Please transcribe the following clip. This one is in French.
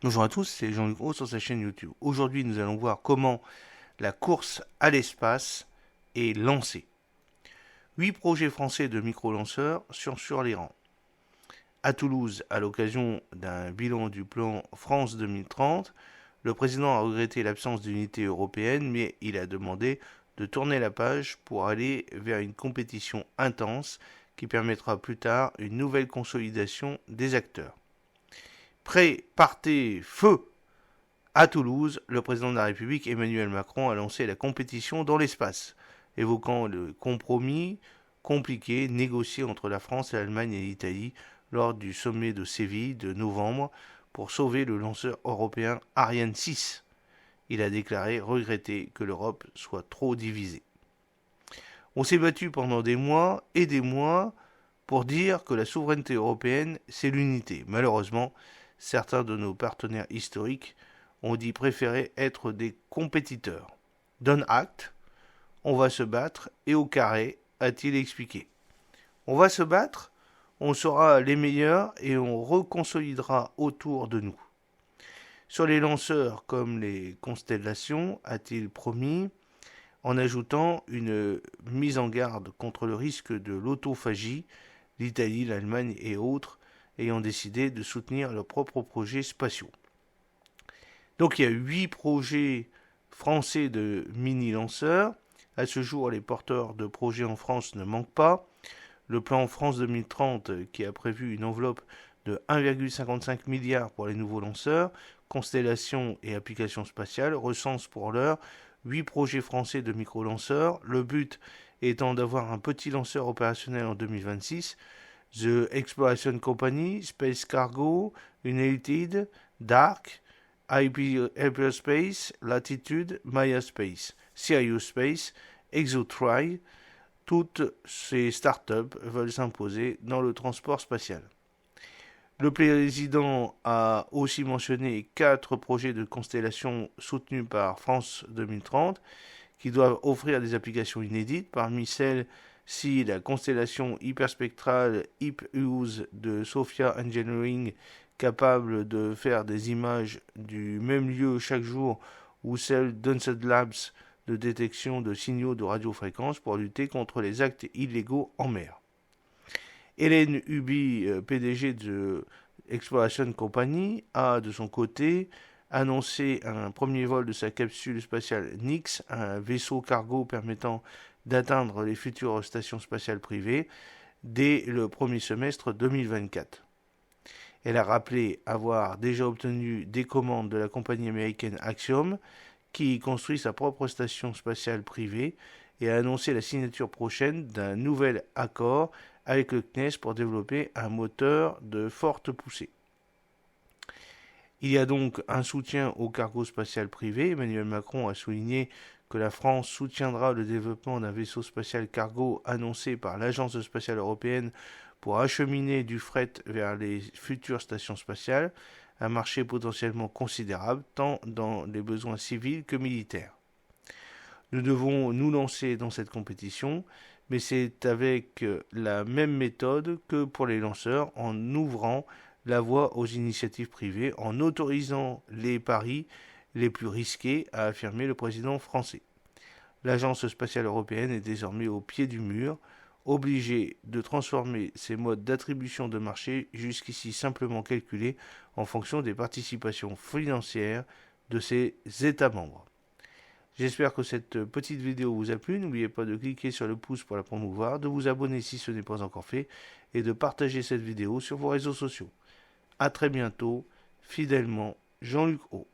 Bonjour à tous, c'est Jean-Luc Roux sur sa chaîne YouTube. Aujourd'hui, nous allons voir comment la course à l'espace est lancée. 8 projets français de micro-lanceurs sont sur les rangs. À Toulouse, à l'occasion d'un bilan du plan France 2030, le président a regretté l'absence d'unité européenne, mais il a demandé de tourner la page pour aller vers une compétition intense qui permettra plus tard une nouvelle consolidation des acteurs. Prêt, partez, feu! À Toulouse, le président de la République Emmanuel Macron a lancé la compétition dans l'espace, évoquant le compromis compliqué négocié entre la France, l'Allemagne et l'Italie lors du sommet de Séville de novembre pour sauver le lanceur européen Ariane 6. Il a déclaré regretter que l'Europe soit trop divisée. On s'est battu pendant des mois et des mois pour dire que la souveraineté européenne, c'est l'unité. Malheureusement, certains de nos partenaires historiques ont dit préférer être des compétiteurs. Donne acte, on va se battre et au carré, a-t-il expliqué. On va se battre, on sera les meilleurs et on reconsolidera autour de nous. Sur les lanceurs comme les constellations, a-t-il promis, en ajoutant une mise en garde contre le risque de l'autophagie, l'Italie, l'Allemagne et autres ayant décidé de soutenir leurs propres projets spatiaux. Donc il y a 8 projets français de mini-lanceurs. À ce jour, les porteurs de projets en France ne manquent pas. Le plan France 2030, qui a prévu une enveloppe de 1,55 milliard pour les nouveaux lanceurs, constellations et applications spatiales, recense pour l'heure 8 projets français de micro-lanceurs. Le but étant d'avoir un petit lanceur opérationnel en 2026. The Exploration Company, Space Cargo, United, DARC, Hyperspace, Latitude, Maya Space, Sirius Space, ExoTry, toutes ces startups veulent s'imposer dans le transport spatial. Le président a aussi mentionné 4 projets de constellation soutenus par France 2030 qui doivent offrir des applications inédites. Parmi celles-ci, la constellation hyperspectrale HIP-USE de Sophia Engineering, capable de faire des images du même lieu chaque jour, ou celle d'Unsed Labs de détection de signaux de radiofréquence pour lutter contre les actes illégaux en mer. Hélène Huby, PDG de Exploration Company, a de son côté annoncé un premier vol de sa capsule spatiale Nix, un vaisseau cargo permettant d'atteindre les futures stations spatiales privées dès le premier semestre 2024. Elle a rappelé avoir déjà obtenu des commandes de la compagnie américaine Axiom, qui construit sa propre station spatiale privée, et a annoncé la signature prochaine d'un nouvel accord avec le CNES pour développer un moteur de forte poussée. Il y a donc un soutien au cargo spatial privé. Emmanuel Macron a souligné que la France soutiendra le développement d'un vaisseau spatial cargo annoncé par l'Agence spatiale européenne pour acheminer du fret vers les futures stations spatiales, un marché potentiellement considérable tant dans les besoins civils que militaires. Nous devons nous lancer dans cette compétition, mais c'est avec la même méthode que pour les lanceurs, en ouvrant la voie aux initiatives privées, en autorisant les paris les plus risqués, a affirmé le président français. L'Agence spatiale européenne est désormais au pied du mur, obligée de transformer ses modes d'attribution de marché, jusqu'ici simplement calculés en fonction des participations financières de ses États membres. J'espère que cette petite vidéo vous a plu. N'oubliez pas de cliquer sur le pouce pour la promouvoir, de vous abonner si ce n'est pas encore fait, et de partager cette vidéo sur vos réseaux sociaux. A très bientôt, fidèlement, Jean-Luc Haut.